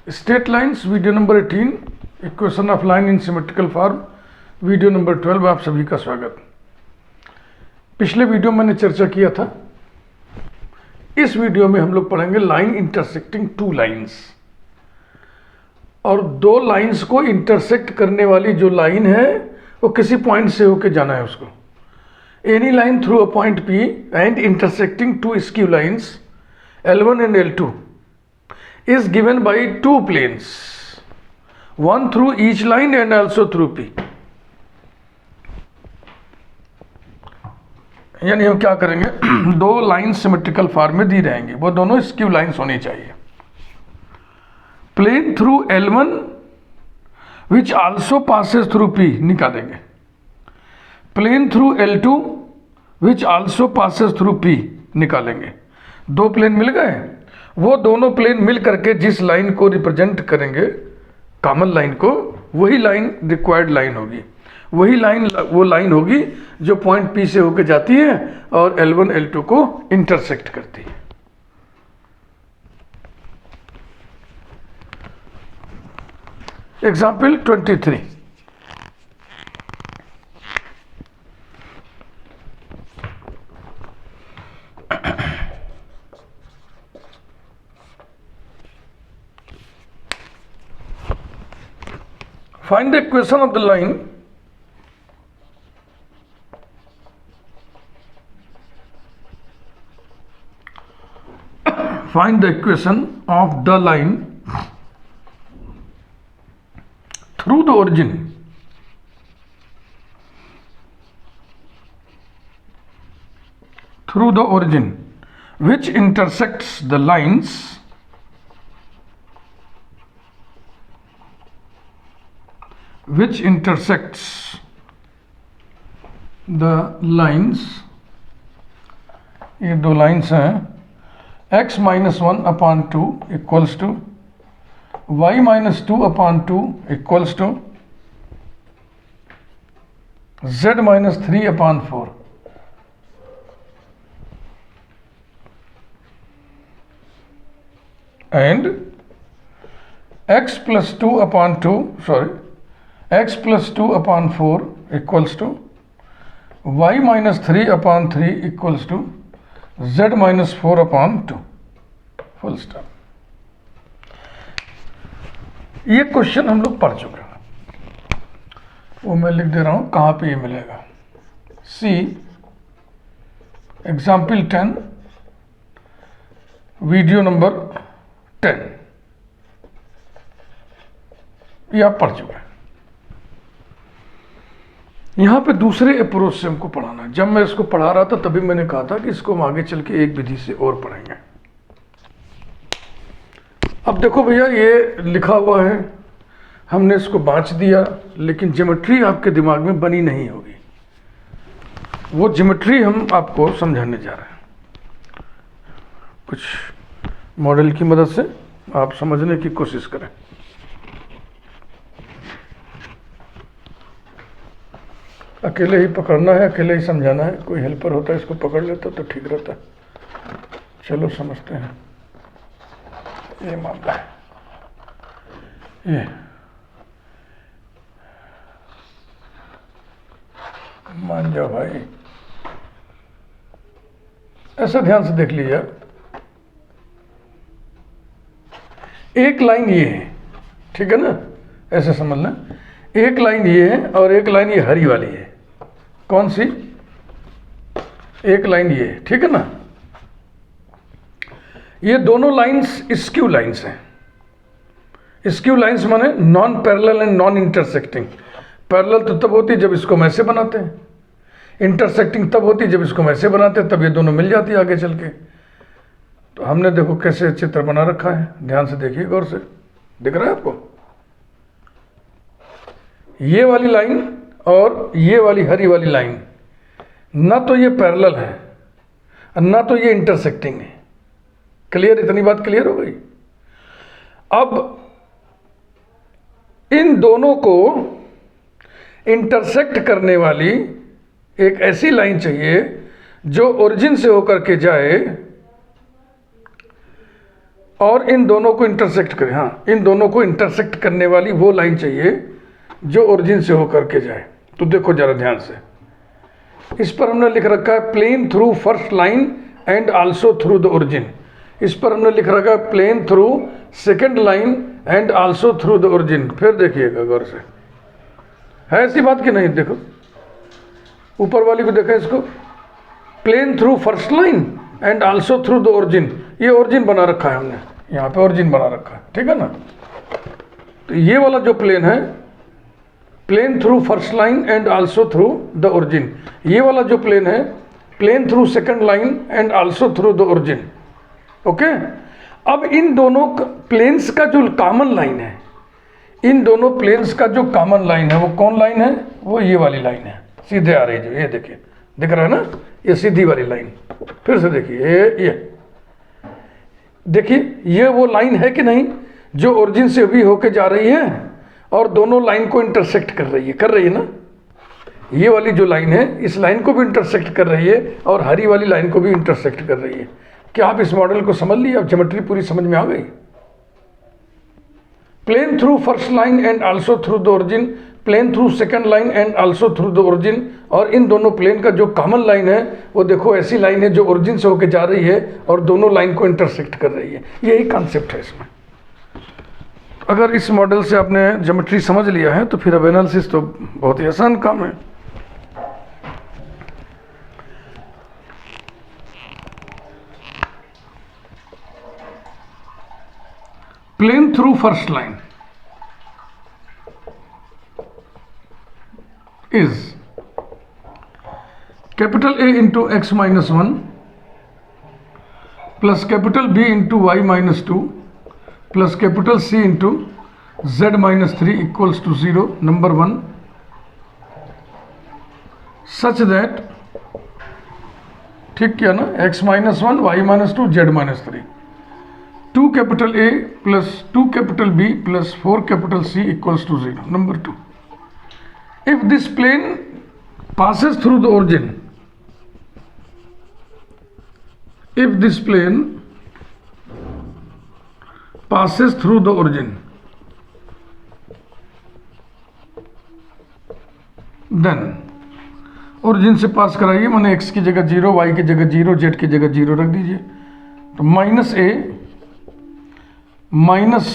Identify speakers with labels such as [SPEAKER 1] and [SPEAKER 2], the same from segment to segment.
[SPEAKER 1] Straight lines video number 18, equation of line in symmetrical form video number 12 आप सभी का स्वागत। पिछले वीडियो में मैंने चर्चा किया था, इस वीडियो में हम लोग पढ़ेंगे लाइन इंटरसेक्टिंग टू लाइंस, और दो लाइंस को इंटरसेक्ट करने वाली जो लाइन है वो किसी पॉइंट से होके जाना है उसको। Any line through a point P and intersecting two skew lines L1 and L2 is given by two planes, one through each line and also through P। यानी हम क्या करेंगे, दो लाइन सिमेट्रिकल फॉर्म में दी रहेंगी, वो दोनों स्क्यू लाइंस होनी चाहिए। Plane through L1 which also passes through P निकालेंगे, plane through L2 which also passes through P निकालेंगे। दो प्लेन मिल गए, वो दोनों प्लेन मिल करके जिस लाइन को रिप्रेजेंट करेंगे, कॉमन लाइन को, वही लाइन रिक्वायर्ड लाइन होगी। वही लाइन वो लाइन होगी जो पॉइंट P से होकर जाती है और L1 L2 को इंटरसेक्ट करती है। Example 23, find the equation of the line find the equation of the line through the origin which intersects the lines ये दो लाइन्स हैं, x minus 1/2 equals to y minus 2/2 equals to z minus 3/4। And x plus 2/4 equals to y minus 3/3 equals to z minus 4/2। Full stop. ये question हम लोग पढ़ चुके हैं, वो मैं लिख दे रहा हूं कहां पे ये मिलेगा। सी एग्जाम्पल 10 वीडियो नंबर 10, ये आप पढ़ चुके हैं। यहाँ पे दूसरे अप्रोच से हमको पढ़ाना है। जब मैं इसको पढ़ा रहा था तभी मैंने कहा था कि इसको हम आगे चल के एक विधि से और पढ़ेंगे। अब देखो भैया, ये लिखा हुआ है, हमने इसको बांच दिया, लेकिन ज्योमेट्री आपके दिमाग में बनी नहीं होगी। वो ज्योमेट्री हम आपको समझाने जा रहे हैं। कुछ मॉडल की मदद से आप समझने की कोशिश करें। अकेले ही पकड़ना है, अकेले ही समझाना है। कोई हेल्पर होता है इसको पकड़ लेता तो ठीक रहता। चलो समझते हैं, ये मामला है। ये मान जाओ भाई, ऐसा ध्यान से देख लीजिए। एक लाइन ये है, ठीक है ना, ऐसे समझना। एक लाइन ये है और एक लाइन ये हरी वाली है। कौन सी? एक लाइन ये है, ठीक है ना। ये दोनों लाइंस स्क्यू लाइंस हैं। स्क्यू लाइंस माने non parallel and non intersecting. Parallel तो तब होती है जब इसको हम ऐसे बनाते हैं, इंटरसेक्टिंग तब होती है जब इसको हम ऐसे बनाते हैं, तब ये दोनों मिल जाती है आगे चल के। तो हमने देखो कैसे चित्र बना रखा है, ध्यान से देखिए, गौर से। दिख रहा है आपको? ये वाली लाइन और ये वाली हरी वाली लाइन, ना तो ये पैरेलल है ना तो ये इंटरसेक्टिंग है। क्लियर? इतनी बात क्लियर हो गई। अब इन दोनों को इंटरसेक्ट करने वाली एक ऐसी लाइन चाहिए जो ओरिजिन से होकर के जाए और इन दोनों को इंटरसेक्ट करें, हाँ इन दोनों को इंटरसेक्ट करने वाली वो लाइन चाहिए जो ओरिजिन से होकर के जाए। तो देखो जरा ध्यान से, इस पर हमने लिख रखा है plane through first line and also through the origin. इस पर हमने लिख रखा है plane through second line and also through the origin. फिर देखिएगा गौर से, है ऐसी बात कि नहीं? देखो ऊपर वाली को देखा, इसको plane through first line and also through the origin, ये ओरिजिन बना रखा है हमने, यहाँ पे ओरिजिन बना रखा है, ठीक है ना। तो ये वाला जो प्लेन है, plane through first line and also through the origin. ये वाला जो प्लेन है, plane through second line and also through the origin. Okay, अब इन दोनों प्लेन्स का जो कॉमन लाइन है, इन दोनों प्लेन्स का जो कॉमन लाइन है वो कौन लाइन है? वो ये वाली लाइन है, सीधे आ रही है, ये देखिए, दिख रहा है ना, ये सीधी वाली लाइन। फिर से देखिए, ये देखिए, ये वो लाइन है कि नहीं जो ओरिजिन से भी होके जा रही है और दोनों लाइन को इंटरसेक्ट कर रही है ना। ये वाली जो लाइन है इस लाइन को भी इंटरसेक्ट कर रही है और हरी वाली लाइन को भी इंटरसेक्ट कर रही है। क्या आप इस मॉडल को समझ लिए? अब ज्योमेट्री पूरी समझ में आ गई। Plane through first line and also through the origin, plane through second line and also through the origin, और इन दोनों प्लेन का जो कॉमन लाइन है वो देखो ऐसी लाइन है जो ओरिजिन से होकर जा रही है और दोनों लाइन को इंटरसेक्ट कर रही है। यही कॉन्सेप्ट है इसमें। अगर इस मॉडल से आपने ज्योमेट्री समझ लिया है तो फिर अब एनालिसिस तो बहुत ही आसान काम है। Plane through first line is capital A into x minus 1 plus capital B into y minus 2 plus capital C into z minus 3 equals to 0, number 1, such that, ठीक किया ना, x minus 1, y minus 2, z minus 3, 2 capital A plus 2 capital B plus 4 capital C equals to 0, number 2. If this plane passes through the origin, if this plane passes through the origin, then origin से पास कराइए, माने x की जगह 0, y की जगह 0, z की जगह 0 रख दीजिए। तो minus a minus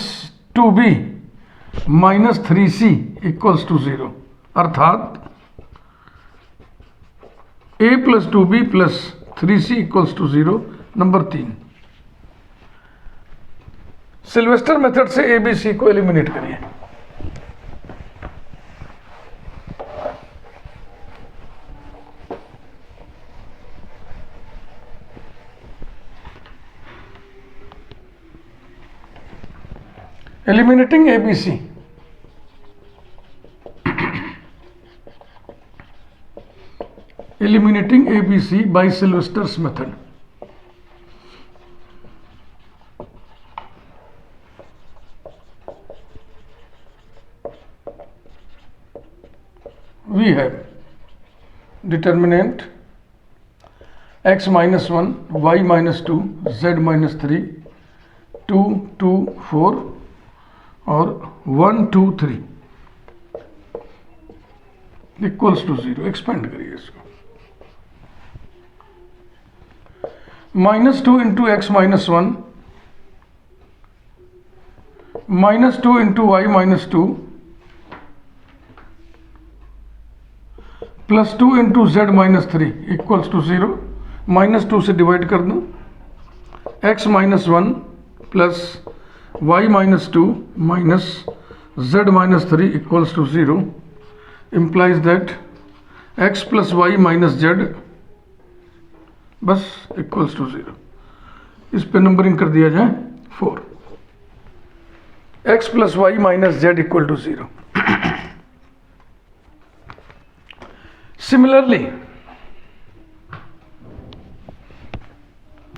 [SPEAKER 1] 2b minus 3c equals to 0, अर्थात a plus 2b plus 3c equals to 0, number 3। Sylvester method से a b c को एलिमिनेट करिए। Eliminating a b c, eliminating ABC by Sylvester's method. We have determinant x minus 1, y minus 2, z minus 3, 2, 2, 4 और 1, 2, 3 equals to 0। Expand करिए इसको। -2 into x minus 1, -2 into y minus 2, +2 into z minus 3 equals to 0। -2 से divide कर दो, x minus 1 plus y minus 2 minus z minus 3 equals to 0, implies that x plus y minus z बस equals to 0। इस पे numbering कर दिया जाए 4, x plus y minus z equal to 0। Similarly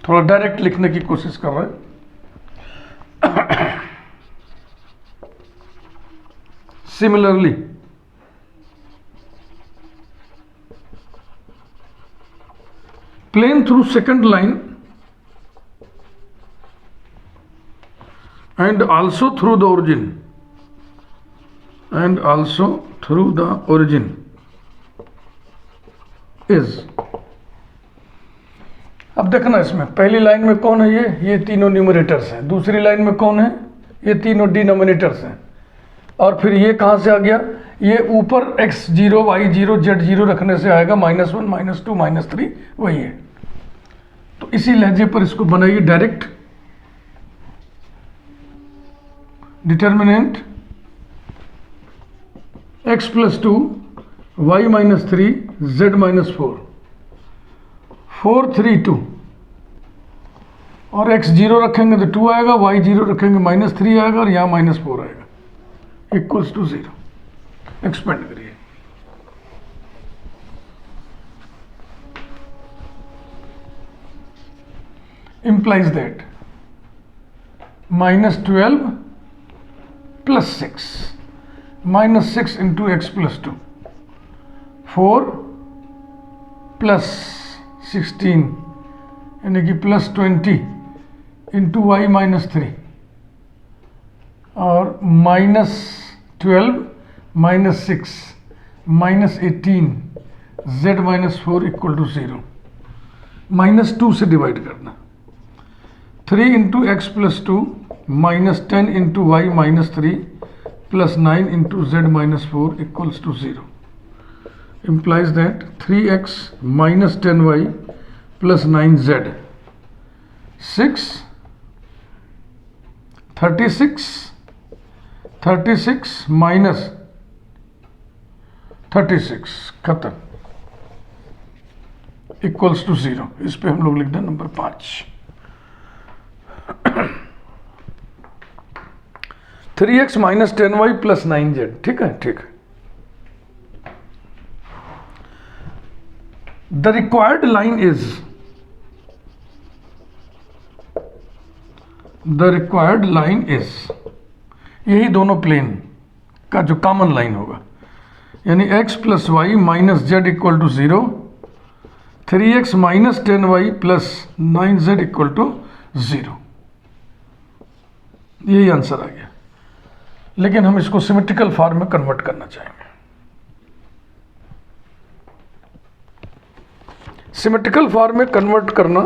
[SPEAKER 1] थोड़ा डायरेक्ट लिखने की कोशिश कर रहे हैं। Similarly plane through second line and also through the origin, and also through the origin is। अब देखना इसमें पहली लाइन में कौन है, ये तीनों न्यूमरेटर्स हैं, दूसरी लाइन में कौन है, ये तीनों डिनोमिनेटर्स हैं, और फिर ये कहाँ से आ गया, ये ऊपर x0 y0 z0 रखने से आएगा -1 -2 -3 वही है। तो इसी लहजे पर इसको बनाइए direct. Determinant x + 2 y - 3 z - 4 4 3 2, और x0 रखेंगे तो 2 आएगा, y0 रखेंगे -3 आएगा, और यहाँ -4 आएगा, इक्वल्स टू 0। एक्सपेंड करिए। implies that -12 + 6 -6 into x + 2 4 + 16 यानी कि +20 into y - 3 और -12 -6 -18 z - 4 = 0। -2 से डिवाइड करना। 3 into x + 2 -10 into y - 3 + 9 into z - 4 = 0। Implies that 3x - 10y + 9z 6 36 36 minus 36 खत्म इक्वल्स टू 0। इस पे हम लोग लिख दें नंबर 5। 3x - 10y + 9z, ठीक है, ठीक है। The required line is, the required line is, यही दोनों प्लेन का जो कॉमन लाइन होगा, यानी x + y - z = 0, 3x - 10y + 9z = 0। यही आंसर आ गया, लेकिन हम इसको सिमेट्रिकल फॉर्म में कन्वर्ट करना चाहेंगे। सिमेट्रिकल फॉर्म में कन्वर्ट करना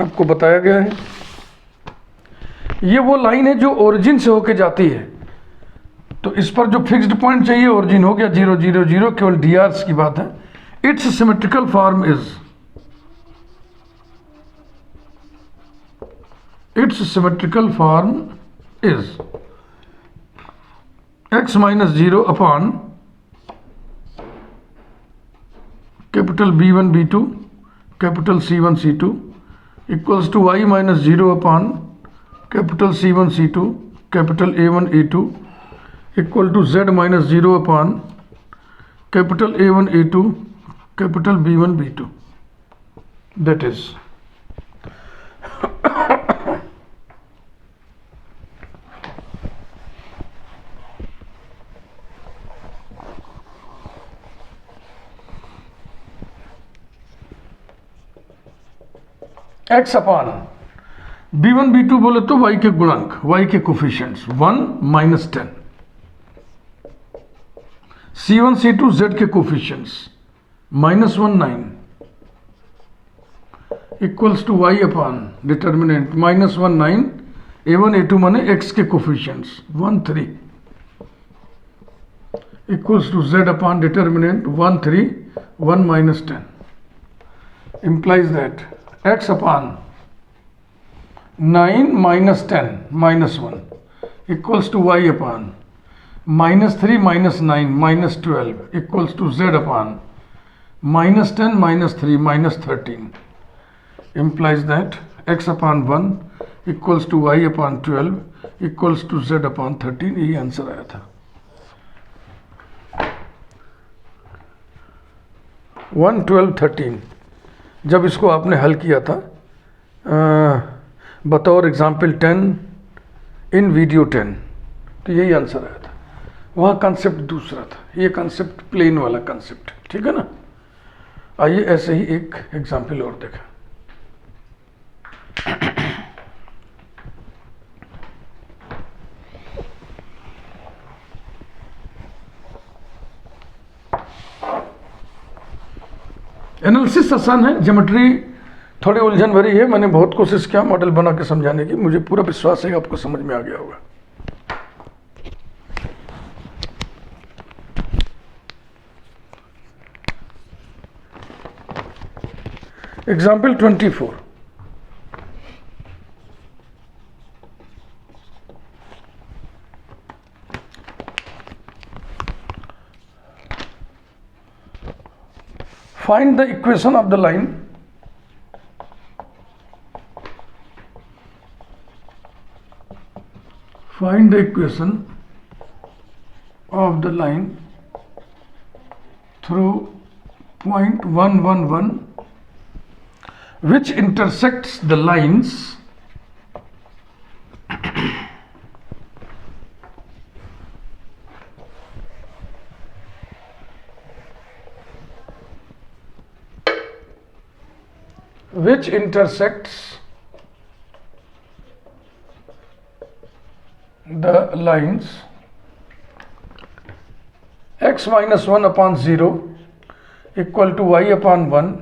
[SPEAKER 1] आपको बताया गया है। ये वो लाइन है जो ओरिजिन से होके जाती है, तो इस पर जो फिक्स्ड पॉइंट चाहिए ओरिजिन हो गया 0 0 0, केवल drs की बात है। It's symmetrical form is, it's symmetrical form is x - 0 upon capital B1 B2 capital C1 C2 equals to y - 0 upon capital C1 C2 capital A1 A2 equal to z - 0 upon capital A1 A2 capital B1 B2। That is x upon B1 B2 बोले तो y के गुणांक, y के coefficients 1 - 10, C1 C2 z के coefficients -1 9 equals to y upon determinant -1 9 A1 A2 माने x के coefficients 1 3 equals to z upon determinant 1 3 1 - 10। implies that x upon 9 - 10 - 1 equals to y upon -3 - 9 - 12 equals to z upon -10 - 3 - 13। implies that x upon 1 equals to y upon 12 equals to z upon 13। यही answer आया था। 1 12 13 जब इसको आपने हल किया था बतौर एग्जाम्पल 10 इन वीडियो 10, तो यही आंसर आया था। वहाँ कॉन्सेप्ट दूसरा था, ये कॉन्सेप्ट प्लेन वाला कॉन्सेप्ट, ठीक है ना। आइए ऐसे ही एक एग्जाम्पल और देखा। एनालिसिस आसान है, ज्योमेट्री थोड़ी उलझन भरी है। मैंने बहुत कोशिश किया मॉडल बना के समझाने की, मुझे पूरा विश्वास है कि आपको समझ में आ गया होगा। Example 24, find the equation of the line through point 1 1 1 which intersects the lines x minus 1 upon 0 equal to y upon 1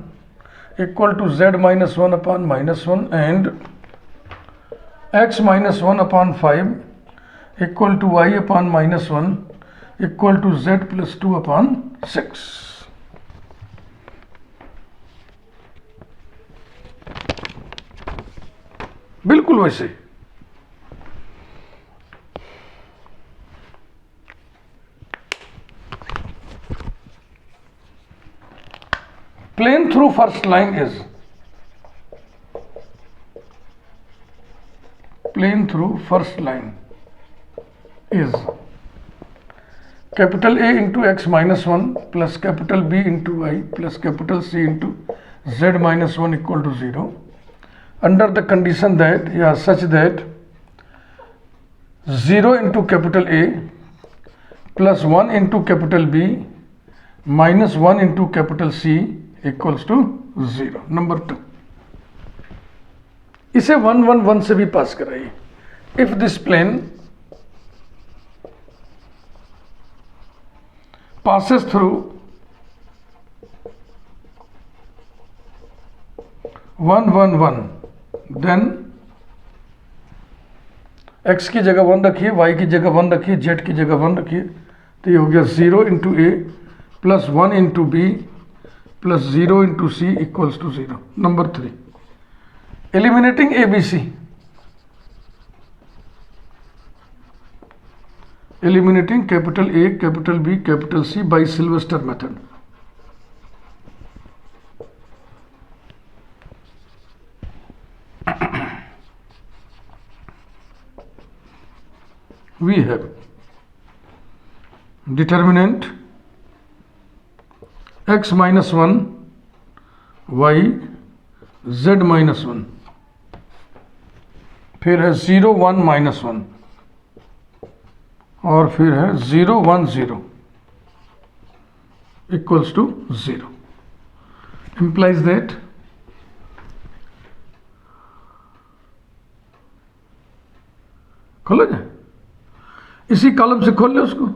[SPEAKER 1] equal to z minus 1 upon minus 1 and x minus 1 upon 5 equal to y upon minus 1 equal to z plus 2 upon 6. बिल्कुल वैसे plane through first line is capital A into x minus 1 plus capital B into y plus capital C into z minus 1 equal to 0 under the condition that such that 0 into capital A plus 1 into capital B minus 1 into capital C equals to 0. Number 2, इसे 1 1 1 से भी pass कराइए। If this plane passes through 1 1 1 then x की जगह 1 रखिए, y की जगह 1 रखिए, z की जगह 1 रखिए, तो ये हो गया 0 into a plus 1 into b plus 0 into c equals to 0. Number 3, eliminating a b c, eliminating capital A, capital B, capital C by Sylvester method. We have determinant x minus 1, y, z minus 1, फिर है 0 1 minus 1 और फिर है 0 1 0 equals to 0. implies that खोलोगे, इसी column से खोल ले उसको,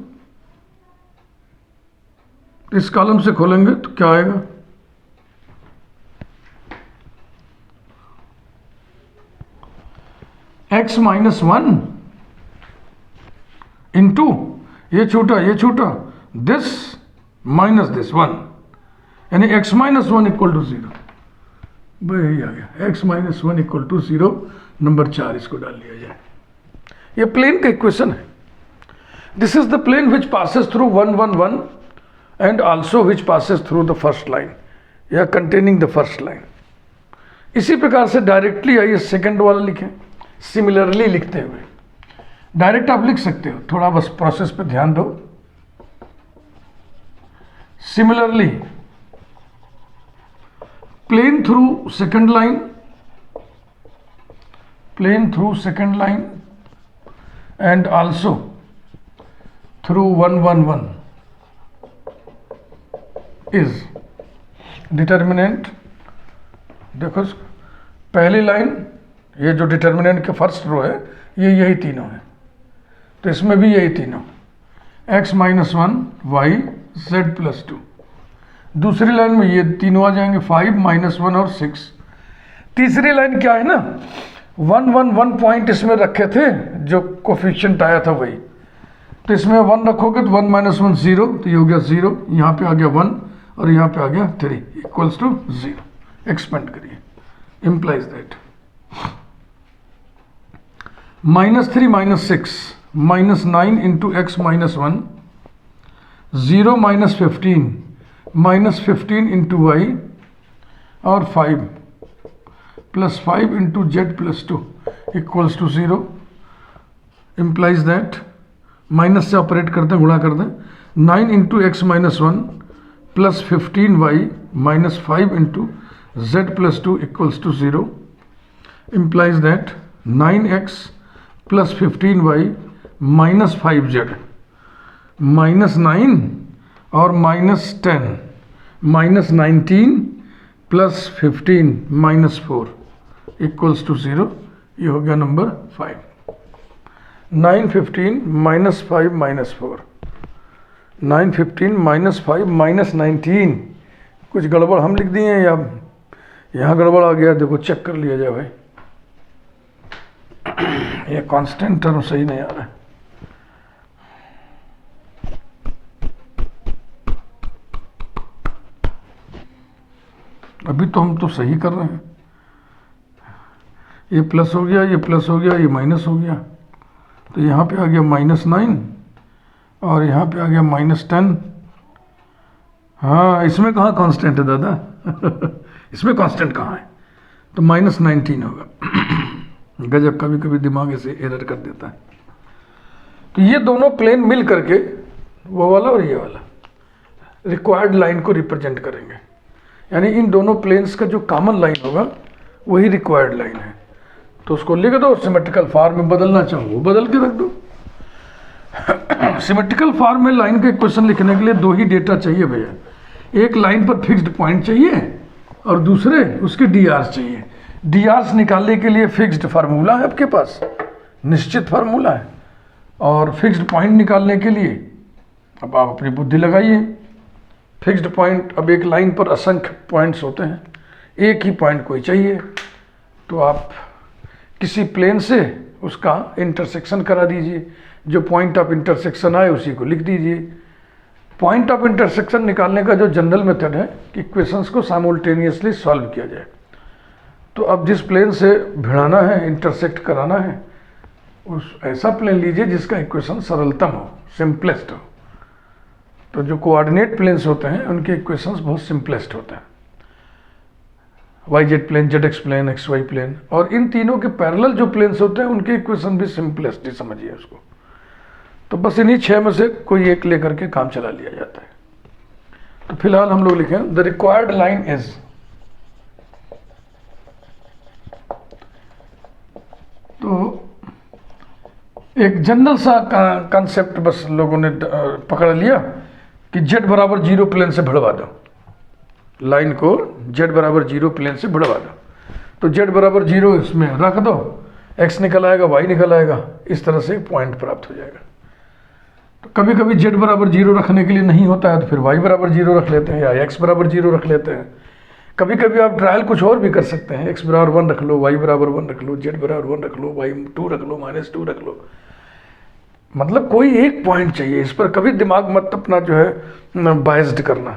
[SPEAKER 1] इस कॉलम से खोलेंगे तो क्या आएगा, x माइनस 1 इंटू ये छूटा दिस माइनस दिस 1, यानी x माइनस 1 इक्वल टू 0. भाई आ गया x minus 1 equal to 0. Number 4 इसको डाल लिया जाए. ये प्लेन का इक्वेशन है. This is the plane which passes through 1 1 1 and also which passes through the first line या कंटेनिंग द फर्स्ट लाइन. इसी प्रकार से डायरेक्टली आइए सेकेंड वाला लिखें, सिमिलरली लिखते हुए. डायरेक्ट आप लिख सकते हो, थोड़ा बस प्रोसेस पे ध्यान दो. Similarly plane through second line and also through 1 1 1 is determinant. देखो पहली लाइन, ये जो डिटर्मिनेंट के फर्स्ट रो है ये यही तीनों है, तो इसमें भी यही तीनों x minus 1 y z plus 2. दूसरी लाइन में ये तीनों आ जाएंगे, 5 -1 और 6। तीसरी लाइन क्या है ना, 1 1 1 पॉइंट इसमें रखे थे, जो कोफिशिएंट आया था वही, तो इसमें 1 रखोगे तो 1 - 1 0, तो ये हो गया 0, यहाँ पे आ गया 1 और यहाँ पे आ गया 3 इक्वल्स टू 0। एक्सपेंड करिए, implies that -3 - 6 -9 into x -1, 0 - 15 into y और 5 + 5 into z + 2 equals to 0। Implies that माइनस से ऑपरेट करते हैं, गुणा कर दें, 9 into x -1 + 15y - 5 into z + 2 equals to 0। Implies that 9x + 15y - 5z -9 और -10 -19 + 15 -4 इक्वल्स टू 0। ये हो गया नंबर 5। 9 15 -5 -4, 9 15 -5 -19, कुछ गड़बड़ हम लिख दिए या यहाँ गड़बड़ आ गया, देखो चेक कर लिया जाए भाई, ये कांस्टेंट टर्म सही नहीं आ रहा है। अभी तो हम तो सही कर रहे हैं, ये प्लस हो गया, ये प्लस हो गया, ये माइनस हो गया, तो यहाँ पे आ गया -9 और यहाँ पे आ गया -10। हाँ, इसमें कहाँ कांस्टेंट है दादा इसमें कांस्टेंट कहाँ है, तो -19 होगा। गजब, कभी कभी दिमाग ऐसे एरर कर देता है। तो ये दोनों प्लेन मिल करके, वो वाला और ये वाला, रिक्वायर्ड लाइन को रिप्रेजेंट करेंगे, यानी इन दोनों प्लेन्स का जो कॉमन लाइन होगा वही रिक्वायर्ड लाइन है। तो उसको लिख दो, सिमेट्रिकल फॉर्म में बदलना चाहो वो बदल के रख दो। सिमेट्रिकल फॉर्म में लाइन का इक्वेशन लिखने के लिए दो ही डेटा चाहिए भैया, एक लाइन पर फिक्स्ड पॉइंट चाहिए और दूसरे उसके डीआरस चाहिए। डीआरस निकालने के लिए फिक्स्ड फार्मूला है आपके पास, निश्चित फार्मूला है, और फिक्स्ड पॉइंट निकालने के लिए अब आप अपनी बुद्धि लगाइए। फिक्स्ड पॉइंट, अब एक लाइन पर असंख्य पॉइंट्स होते हैं, एक ही पॉइंट कोई चाहिए, तो आप किसी प्लेन से उसका इंटरसेक्शन करा दीजिए, जो पॉइंट ऑफ इंटरसेक्शन आए उसी को लिख दीजिए। पॉइंट ऑफ इंटरसेक्शन निकालने का जो जनरल मेथड है कि इक्वेशंस को साइमल्टेनियसली सॉल्व किया जाए। तो अब जिस प्लेन से भिड़ाना है, इंटरसेक्ट कराना है, उस ऐसा प्लेन लीजिए जिसका इक्वेशन सरलतम हो, सिंपलेस्ट हो। तो जो कोऑर्डिनेट प्लेन्स होते हैं उनके इक्वेशंस बहुत सिंपलेस्ट होते हैं, YZ plane, ZX plane, XY plane, और इन तीनों के पैरेलल जो प्लेन्स होते हैं उनके इक्वेशन भी सिंपलेस्ट ही समझिए उसको। तो बस इन्हीं 6 में से कोई एक लेकर के काम चला लिया जाता है। तो फिलहाल हम लोग लिखें द रिक्वायर्ड लाइन इज, तो एक जनरल सा कॉन्सेप्ट बस लोगों ने पकड़ लिया कि z = 0 प्लेन से भिड़वा दो, लाइन को z = 0 प्लेन से भिड़वा दो। तो z = 0 इसमें रख दो, x निकल आएगा, y निकल आएगा, इस तरह से पॉइंट प्राप्त हो जाएगा। तो कभी कभी z = 0 रखने के लिए नहीं होता है तो फिर y = 0 रख लेते हैं या x = 0 रख लेते हैं। कभी कभी आप ट्रायल कुछ और भी कर सकते हैं, x = 1 रख लो, y = 1 रख लो, z = 1 रख लो, y 2 रख लो, -2 रख लो, मतलब कोई एक पॉइंट चाहिए। इस पर कभी दिमाग मत अपना जो है बायस्ड करना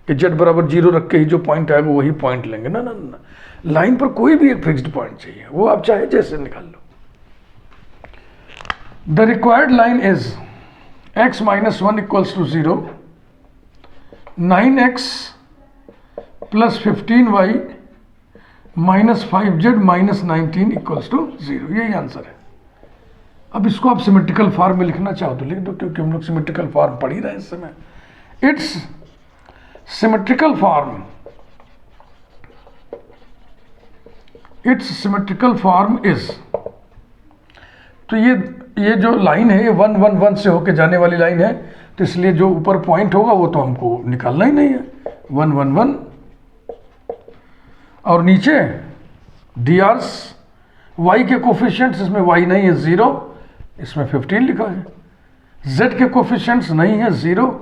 [SPEAKER 1] कि z = 0 रख के ही जो पॉइंट आएगा वही पॉइंट लेंगे, ना ना ना, लाइन पर कोई भी एक फिक्स्ड पॉइंट चाहिए, वो आप चाहे जैसे निकाल लो। The required line is x - 1 = 0, 9x + 15y - 5z - 19 = 0, यही आंसर है। अब इसको आप सिमेट्रिकल फॉर्म में लिखना चाहो तो लिख दो, क्योंकि हम लोग सिमेट्रिकल फॉर्म पढ़ ही रहे हैं इस समय। इट्स सिमेट्रिकल फॉर्म इज, तो ये जो लाइन है ये 1 1 1 से होके जाने वाली लाइन है, तो इसलिए जो ऊपर पॉइंट होगा वो तो हमको निकालना ही नहीं है, 1 1 1, और नीचे डीआरस, y के कोफिशिएंट्स, इसमें y नहीं है 0, इसमें 15 लिखा है, z के कोफिशिएंट्स नहीं है 0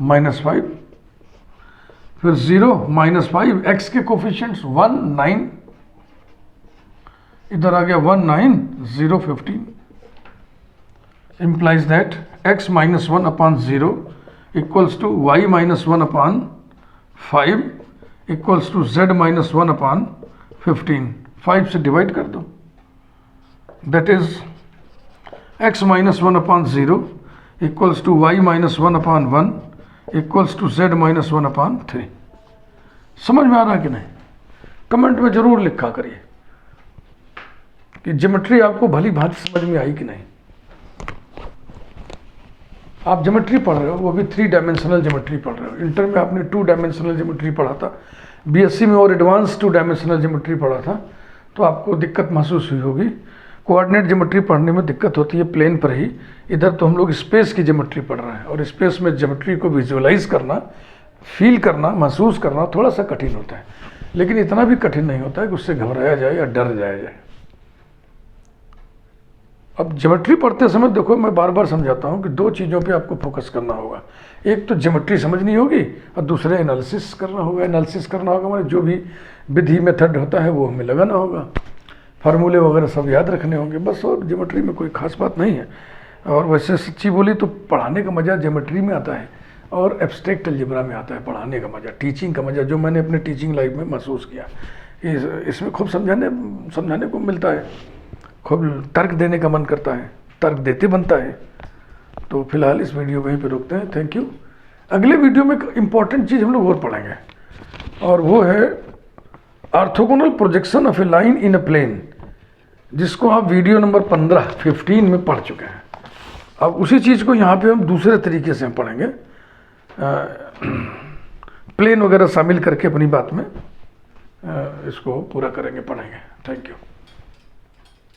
[SPEAKER 1] -5, फिर 0 -5, x के कोफिशिएंट्स 1 9, इधर आ गया 1 9 0 15, implies that x -1 upon 0 equals to y -1 upon 5 equals to z -1 upon 15. 5 से डिवाइड कर दो, that is x -1 upon 0 equals to y -1 upon 1 equals to z -1 upon 3. समझ में आ रहा कि नहीं? कमेंट में जरूर लिखा करिए कि ज्योमेट्री आपको भली भांति समझ में आई कि नहीं। आप ज्योमेट्री पढ़ रहे हो, वो भी 3 डायमेंशनल ज्योमेट्री पढ़ रहे हो। इंटर में आपने 2 डायमेंशनल ज्योमेट्री पढ़ा था, बीएससी में और एडवांस 2 डायमेंशनल ज्योमेट्री पढ़ा था, तो आपको दिक्कत महसूस हुई होगी। कोऑर्डिनेट ज्योमेट्री पढ़ने में दिक्कत होती है प्लेन पर ही। इधर तो हम लोग स्पेस की ज्योमेट्री पढ़ रहे हैं, और स्पेस में ज्योमेट्री को विजुअलाइज करना, फील करना, महसूस करना थोड़ा सा कठिन होता है, लेकिन इतना भी कठिन नहीं होता है कि उससे घबराया जाए या डर जाया जाए। अब ज्योमेट्री पढ़ते समय देखो, मैं बार बार समझाता हूँ कि 2 चीज़ों पे आपको फोकस करना होगा। एक तो ज्योमेट्री समझनी होगी, और दूसरे एनालिसिस करना होगा। एनालिसिस करना होगा मतलब जो भी विधि मेथड होता है वो हमें लगाना होगा, फार्मूले वगैरह सब याद रखने होंगे, बस। और ज्योमेट्री में कोई खास बात नहीं है। और वैसे सच्ची बोली तो पढ़ाने का मज़ा ज्योमेट्री में आता है, और एब्स्ट्रैक्ट अलजेब्रा में आता है पढ़ाने का मज़ा, टीचिंग का मज़ा, जो मैंने अपने टीचिंग लाइफ में महसूस किया। इसमें खूब समझाने को मिलता है, खूब तर्क देने का मन करता है, तर्क देते बनता है। तो फिलहाल इस वीडियो वहीं पे रोकते हैं। Thank you. अगले वीडियो में एक इम्पॉर्टेंट चीज़ हम लोग और पढ़ेंगे, और वो है orthogonal projection of a line in a plane, जिसको आप वीडियो नंबर 15 में पढ़ चुके हैं। अब उसी चीज़ को यहाँ पे हम दूसरे तरीके से हम पढ़ेंगे, प्लेन वगैरह शामिल करके अपनी बात में इसको पूरा करेंगे, पढ़ेंगे। Thank you.